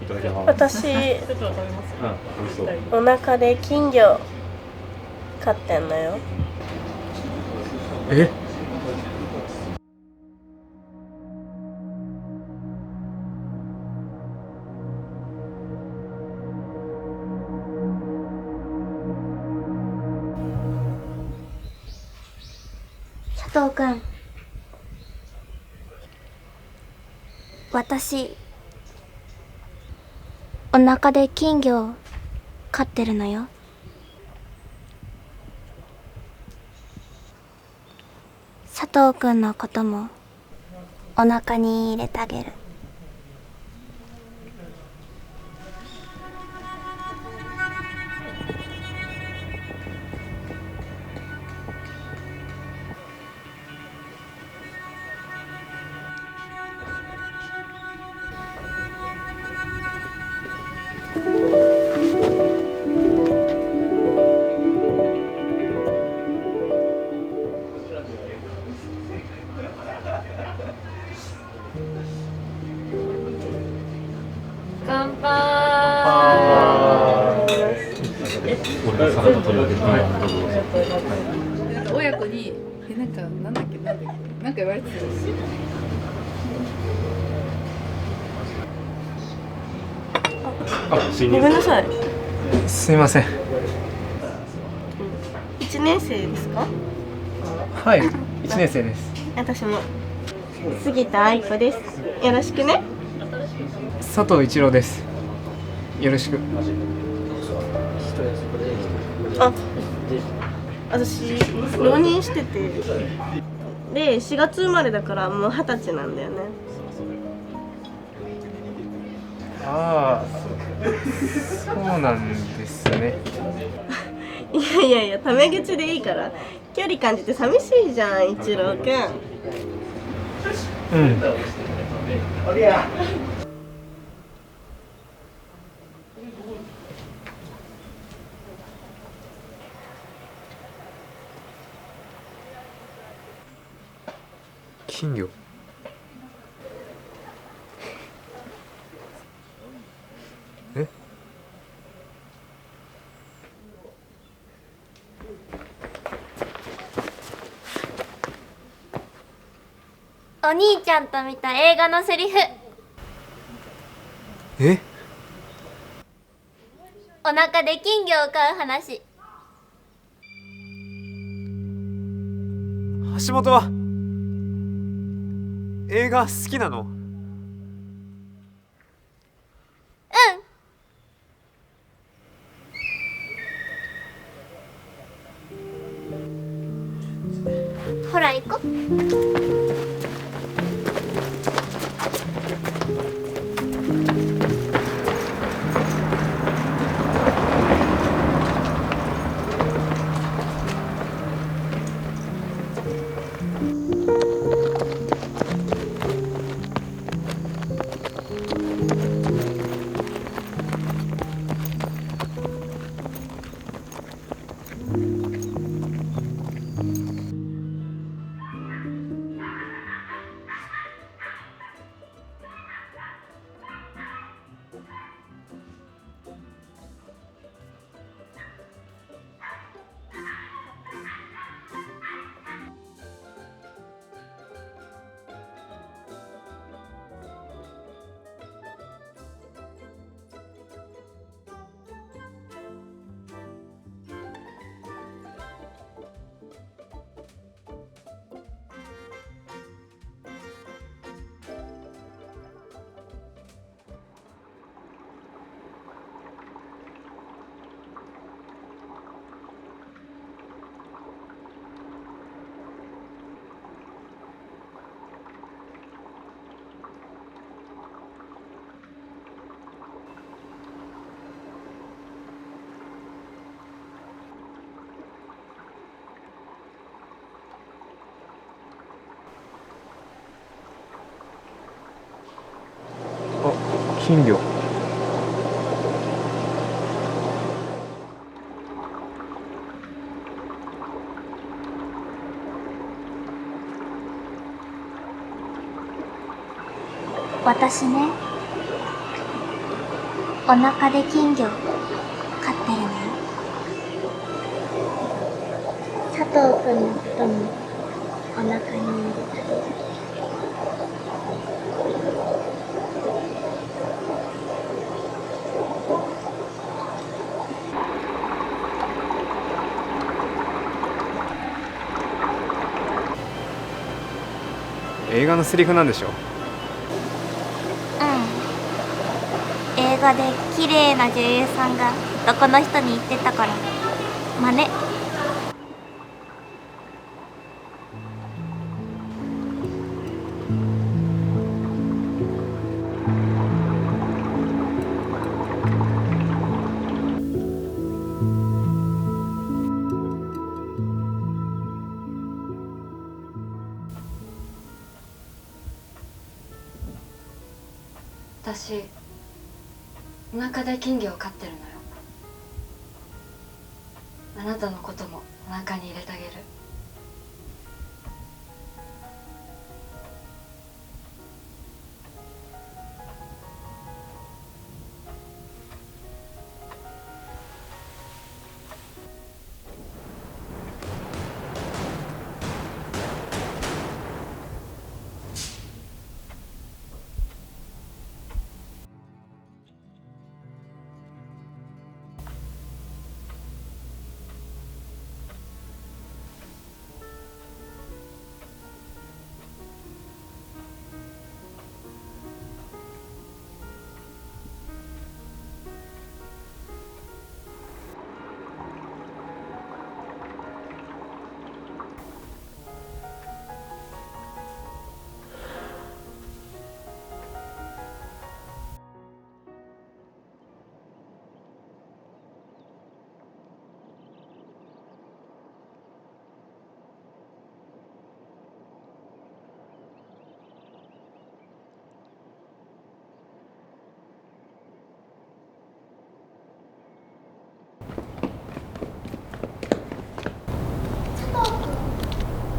ただきます。私、お腹で金魚飼ってんのよ。え？佐藤くん、私お腹で金魚飼ってるのよ。佐藤くんのこともお腹に入れてあげる。乾杯。俺がサラダ取り分けて、どうぞどうぞ。親子になんだっけなんか言われてたし。ごめんなさい。すいません。1年生ですか？はい、1年生です。私も杉田愛子です。よろしくね。佐藤一郎です。よろしく。あ、私浪人してて、で4月生まれだからもう20歳なんだよね。ああ、そうなんですね。いやタメ口でいいから距離感じて寂しいじゃん一郎くん。うん。金魚。え？お兄ちゃんと見た映画のセリフ。え？お腹で金魚を飼う話。橋本は映画好きなの？ほら行こ。金魚。私ね、お腹で金魚飼ってるのよ。佐藤くんのこともお腹に入れてあげる。映画のセリフなんでしょ？うん。映画で綺麗な女優さんが男の人に言ってたから真似。私お腹で金魚を飼ってるのよ。あなたのこともお腹に入れてあげる。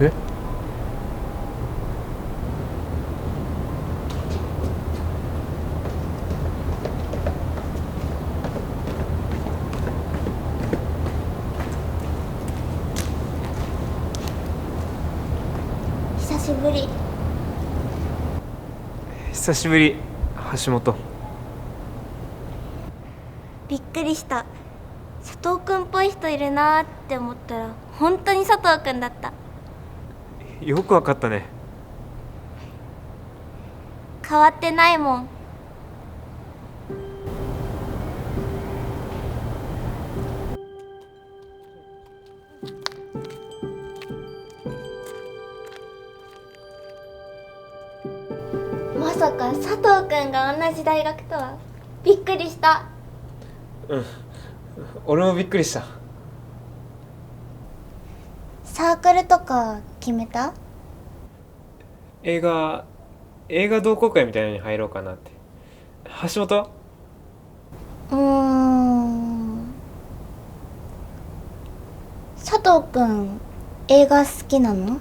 え？久しぶり。久しぶり、橋本。びっくりした。佐藤くんっぽい人いるなーって思ったら本当に佐藤くんだった。よくわかったね。変わってないもん。まさか佐藤くんが同じ大学とはびっくりした。うん、俺もびっくりした。サークルとか決めた？映画同好会みたいなのに入ろうかなって。橋本は？佐藤くん映画好きなの？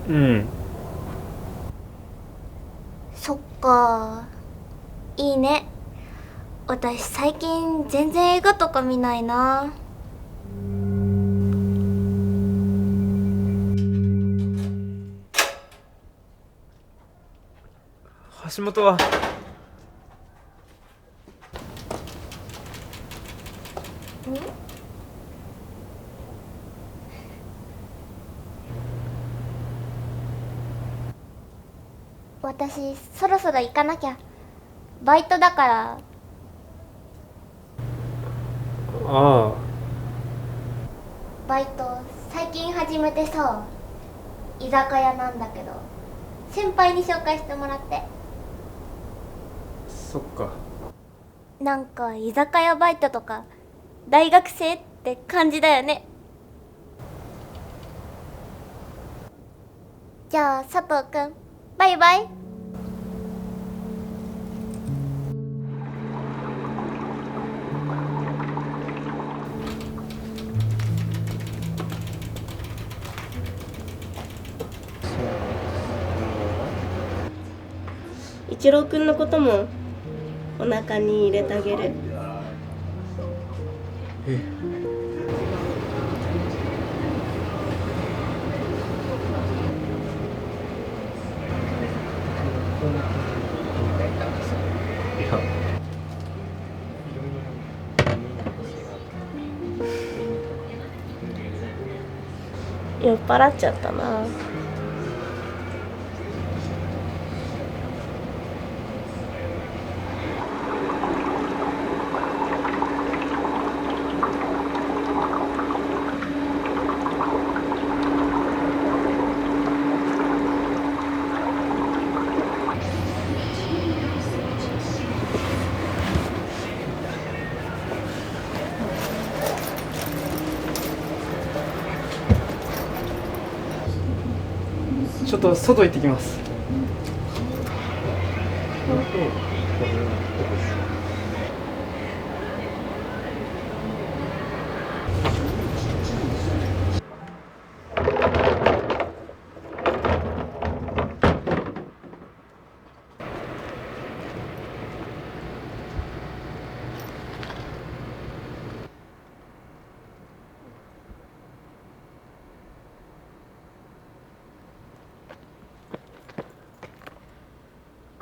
うん。そっか、いいね。私最近全然映画とか見ないな。橋本は？私そろそろ行かなきゃ。バイトだから。ああ。バイト最近始めてさ、居酒屋なんだけど先輩に紹介してもらって。そっか。なんか居酒屋バイトとか大学生って感じだよね。じゃあ佐藤くん、バイバイ。一郎くんのこともお腹に入れてあげる。酔っ払っちゃったな。ちょっと外行ってきます。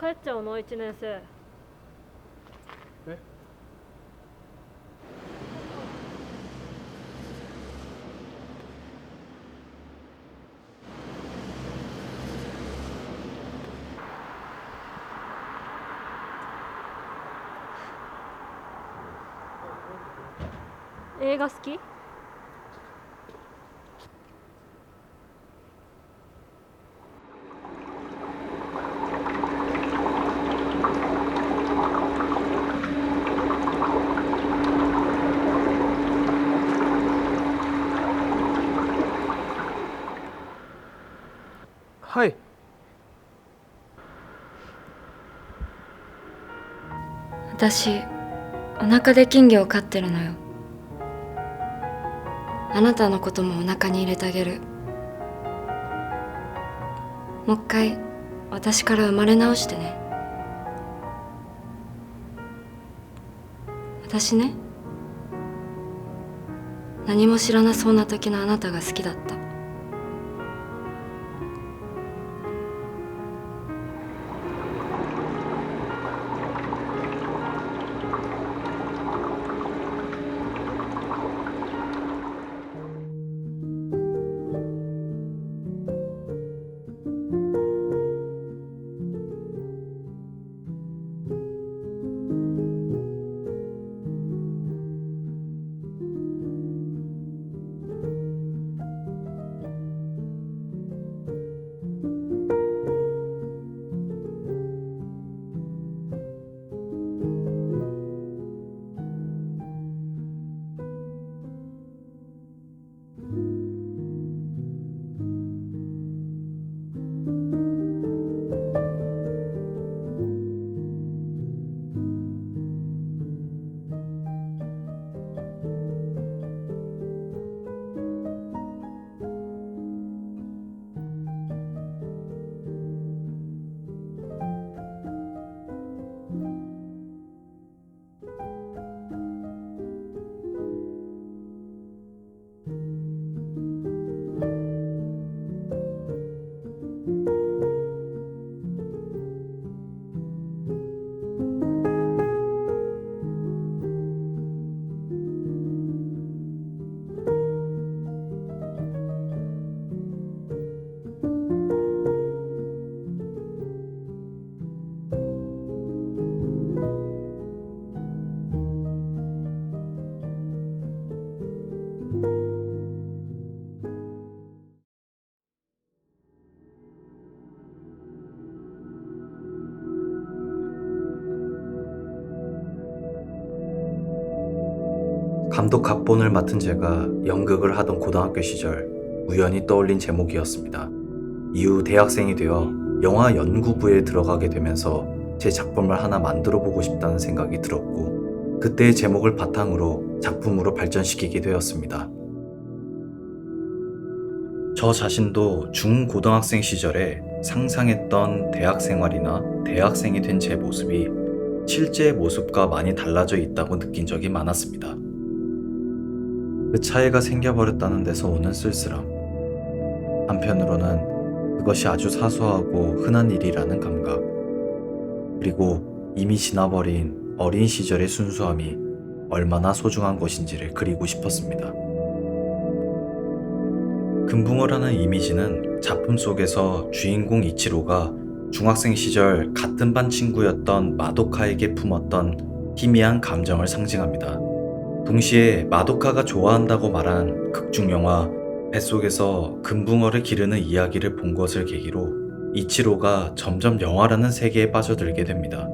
帰っちゃうの1年生。え？映画好き？はい。私お腹で金魚を飼ってるのよ。あなたのこともお腹に入れてあげる。もう一回私から生まれ直してね。私ね、何も知らなそうな時のあなたが好きだった。감독 각본을 맡은 제가 연극을 하던 고등학교 시절 우연히 떠올린 제목이었습니다. 이후 대학생이 되어 영화 연구부에 들어가게 되면서 제 작품을 하나 만들어 보고 싶다는 생각이 들었고, 그때의 제목을 바탕으로 작품으로 발전시키게 되었습니다. 저 자신도 중고등학생 시절에 상상했던 대학 생활이나 대학생이 된 제 모습이 실제의 모습과 많이 달라져 있다고 느낀 적이 많았습니다. 그 차이가 생겨버렸다는 데서 오는 쓸쓸함. 한편으로는 그것이 아주 사소하고 흔한 일이라는 감각. 그리고 이미 지나버린 어린 시절의 순수함이 얼마나 소중한 것인지를 그리고 싶었습니다. 금붕어라는 이미지는 작품 속에서 주인공 이치로가 중학생 시절 같은 반 친구였던 마도카에게 품었던 희미한 감정을 상징합니다. 동시에 마도카가 좋아한다고 말한 극중영화 뱃속에서 금붕어를 기르는 이야기를 본 것을 계기로 이치로가 점점 영화라는 세계에 빠져들게 됩니다.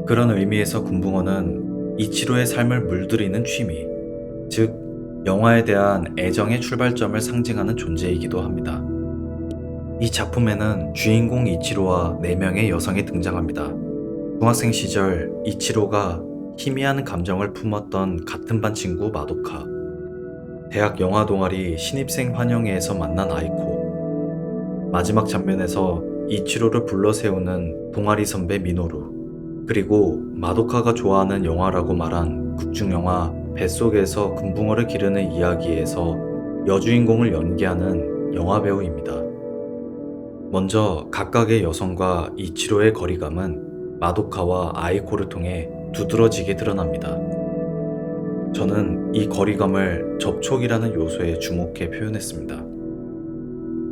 그런 의미에서 금붕어는 이치로의 삶을 물들이는 취미, 즉 영화에 대한 애정의 출발점을 상징하는 존재이기도 합니다. 이 작품에는 주인공 이치로와 4명의 여성이 등장합니다. 중학생 시절 이치로가 희미한 감정을 품었던 같은 반 친구 마도카, 대학 영화 동아리 신입생 환영회에서 만난 아이코, 마지막 장면에서 이치로를 불러세우는 동아리 선배 미노루, 그리고 마도카가 좋아하는 영화라고 말한 극중영화 뱃속에서 금붕어를 기르는 이야기에서 여주인공을 연기하는 영화배우입니다. 먼저 각각의 여성과 이치로의 거리감은 마도카와 아이코를 통해 두드러지게 드러납니다. 저는 이 거리감을 접촉이라는 요소에 주목해 표현했습니다.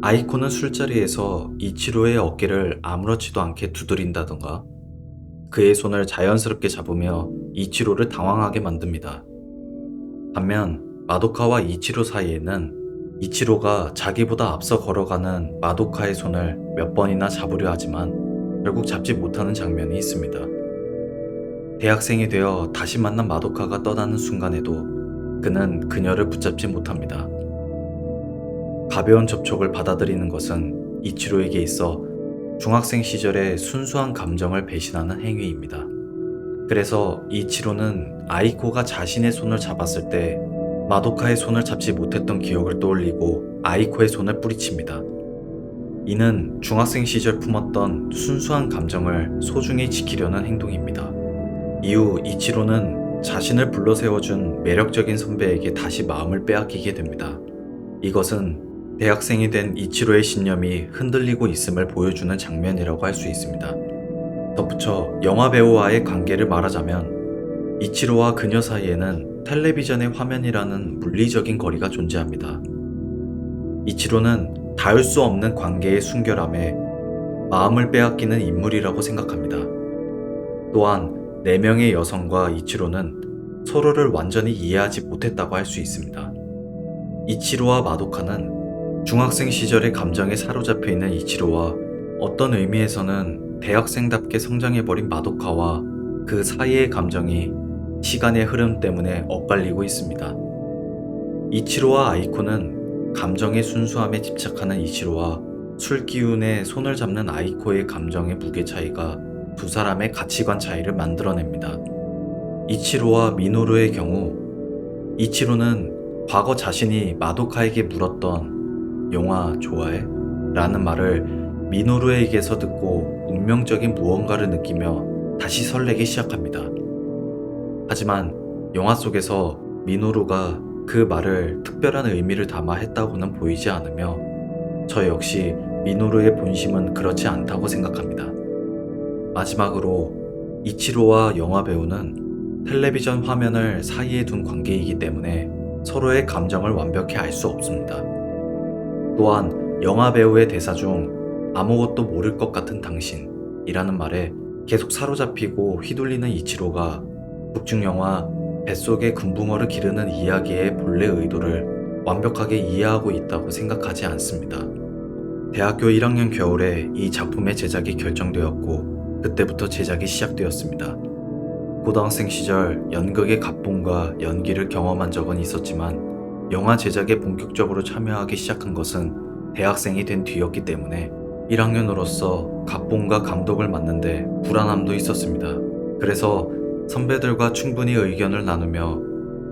아이코는 술자리에서 이치로의 어깨를 아무렇지도 않게 두드린다던가 그의 손을 자연스럽게 잡으며 이치로를 당황하게 만듭니다. 반면 마도카와 이치로 사이에는 이치로가 자기보다 앞서 걸어가는 마도카의 손을 몇 번이나 잡으려 하지만 결국 잡지 못하는 장면이 있습니다. 대학생이 되어 다시 만난 마도카가 떠나는 순간에도 그는 그녀를 붙잡지 못합니다. 가벼운 접촉을 받아들이는 것은 이치로에게 있어 중학생 시절의 순수한 감정을 배신하는 행위입니다. 그래서 이치로는 아이코가 자신의 손을 잡았을 때 마도카의 손을 잡지 못했던 기억을 떠올리고 아이코의 손을 뿌리칩니다. 이는 중학생 시절 품었던 순수한 감정을 소중히 지키려는 행동입니다. 이후 이치로는 자신을 불러세워준 매력적인 선배에게 다시 마음을 빼앗기게 됩니다. 이것은 대학생이 된 이치로의 신념이 흔들리고 있음을 보여주는 장면이라고 할 수 있습니다. 덧붙여 영화배우와의 관계를 말하자면 이치로와 그녀 사이에는 텔레비전의 화면이라는 물리적인 거리가 존재합니다. 이치로는 닿을 수 없는 관계의 순결함에 마음을 빼앗기는 인물이라고 생각합니다. 또한 4명의 여성과 이치로는 서로를 완전히 이해하지 못했다고 할 수 있습니다. 이치로와 마도카는 중학생 시절의 감정에 사로잡혀 있는 이치로와 어떤 의미에서는 대학생답게 성장해버린 마도카와 그 사이의 감정이 시간의 흐름 때문에 엇갈리고 있습니다. 이치로와 아이코는 감정의 순수함에 집착하는 이치로와 술 기운에 손을 잡는 아이코의 감정의 무게 차이가 두 사람의 가치관 차이를 만들어냅니다. 이치로와 미노루의 경우 이치로는 과거 자신이 마도카에게 물었던 영화 좋아해? 라는 말을 미노루에게서 듣고 운명적인 무언가를 느끼며 다시 설레기 시작합니다. 하지만 영화 속에서 미노루가 그 말을 특별한 의미를 담아 했다고는 보이지 않으며 저 역시 미노루의 본심은 그렇지 않다고 생각합니다. 마지막으로 이치로와 영화배우는 텔레비전 화면을 사이에 둔 관계이기 때문에 서로의 감정을 완벽히 알 수 없습니다. 또한 영화배우의 대사 중 아무것도 모를 것 같은 당신이라는 말에 계속 사로잡히고 휘둘리는 이치로가 북중영화 뱃속의 금붕어를 기르는 이야기의 본래 의도를 완벽하게 이해하고 있다고 생각하지 않습니다. 대학교 1학년 겨울에 이 작품의 제작이 결정되었고 그때부터 제작이 시작되었습니다. 고등학생 시절 연극의 각본과 연기를 경험한 적은 있었지만 영화 제작에 본격적으로 참여하기 시작한 것은 대학생이 된 뒤였기 때문에 1학년으로서 각본과 감독을 맡는데 불안함도 있었습니다. 그래서 선배들과 충분히 의견을 나누며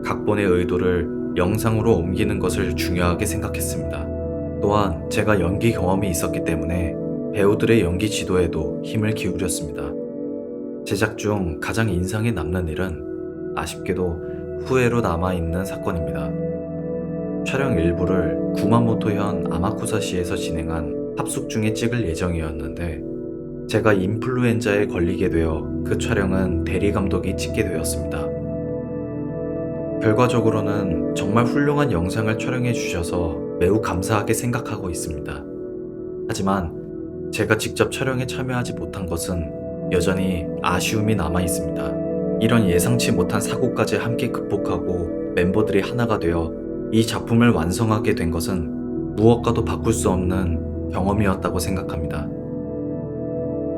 각본의 의도를 영상으로 옮기는 것을 중요하게 생각했습니다. 또한 제가 연기 경험이 있었기 때문에 배우들의 연기 지도에도 힘을 기울였습니다. 제작 중 가장 인상에 남는 일은 아쉽게도 후회로 남아있는 사건입니다. 촬영 일부를 구마모토현 아마쿠사시에서 진행한 합숙 중에 찍을 예정이었는데 제가 인플루엔자에 걸리게 되어 그 촬영은 대리 감독이 찍게 되었습니다. 결과적으로는 정말 훌륭한 영상을 촬영해 주셔서 매우 감사하게 생각하고 있습니다. 하지만 제가 직접 촬영에 참여하지 못한 것은 여전히 아쉬움이 남아 있습니다. 이런 예상치 못한 사고까지 함께 극복하고 멤버들이 하나가 되어 이 작품을 완성하게 된 것은 무엇과도 바꿀 수 없는 경험이었다고 생각합니다.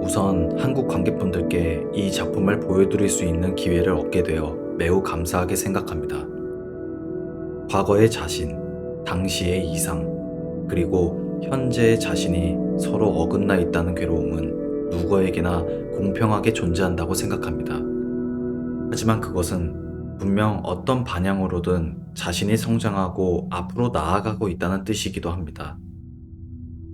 우선 한국 관객분들께 이 작품을 보여드릴 수 있는 기회를 얻게 되어 매우 감사하게 생각합니다. 과거의 자신, 당시의 이상, 그리고 현재의 자신이 서로 어긋나 있다는 괴로움은 누구에게나 공평하게 존재한다고 생각합니다. 하지만 그것은 분명 어떤 방향으로든 자신이 성장하고 앞으로 나아가고 있다는 뜻이기도 합니다.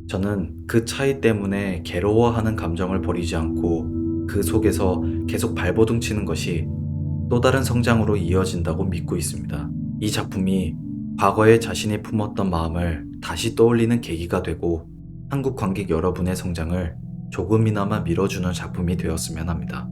저는 그 차이 때문에 괴로워하는 감정을 버리지 않고 그 속에서 계속 발버둥 치는 것이 또 다른 성장으로 이어진다고 믿고 있습니다. 이 작품이 과거의 자신이 품었던 마음을 다시 떠올리는 계기가 되고 한국 관객 여러분의 성장을 조금이나마 밀어주는 작품이 되었으면 합니다.